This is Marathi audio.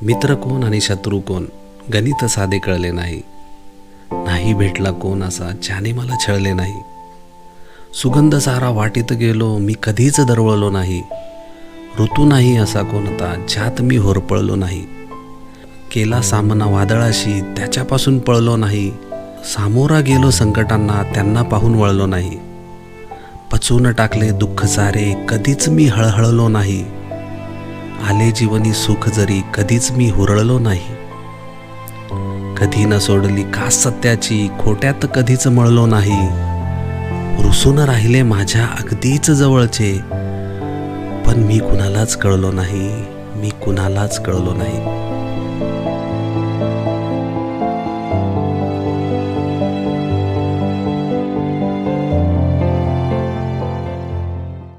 मित्र कोण आणि शत्रू कोण गणित साधे कळले नाही. नाही भेटला कोण असा ज्याने मला छळले नाही. सुगंध सारा वाटीत गेलो मी कधीच दरवळलो नाही. ऋतू नाही असा कोणता ज्यात मी होरपळलो नाही. केला सामना वादळाशी त्याच्यापासून पळलो नाही. सामोरा गेलो संकटांना त्यांना पाहून वळलो नाही. पचवून टाकले दुःख सारे कधीच मी हळहळलो नाही. आले जीवनी सुख जरी कधीच मी हुरळलो नाही. कधी न सोडली कास सत्याची खोट्यात कधीच मळलो नाही. रुसून राहिले माझ्या अगदीच जवळचे पण मी कुणालाच कळलो नाही. मी कुणालाच कळलो नाही.